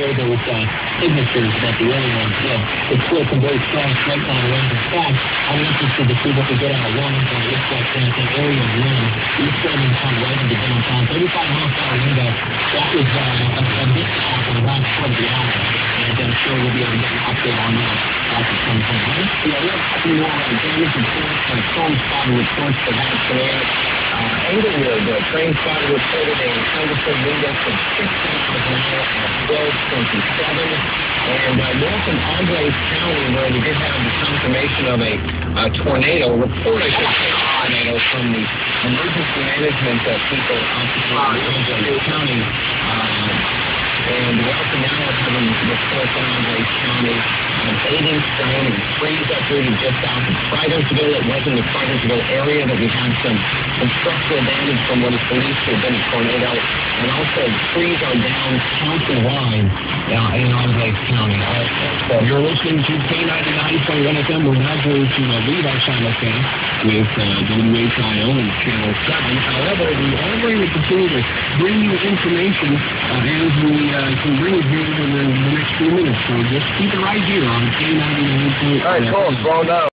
show those signatures that the early ones did. It's still some very strong strike line runs. In fact, I'm interested to see what we get on a run. It looks like an area of wind. East starting to come right into downtown. 35 miles per hour index. That was a bit off in around 12 the hour. And I'm sure we'll be able to get an update on that at some point. Yeah, we have a few more damage reports and storm spotter reports for that today. Englewood, the train spotter reported a thunderstorm index of 6 miles an hour at 12:27. And north in Andres County, where we did have the confirmation of a tornado, report, I should say, tornado from the emergency management people out in Andres County. And we also now are having reports in Andres County of 8-inch rain and trees uprooted just south of Fridarsville. It was in the Fridarsville area that we had some structural damage from what is believed to have been a tornado. And also, trees are down county-wide in Andres County. So you're listening to K99.1 FM. We're now going to leave our simulcast with WHIO and Channel 7. However, we are going to continue to bring you information as we can bring it here in the next few minutes. So just keep it right here on K99.1. All right, cool. Slow down.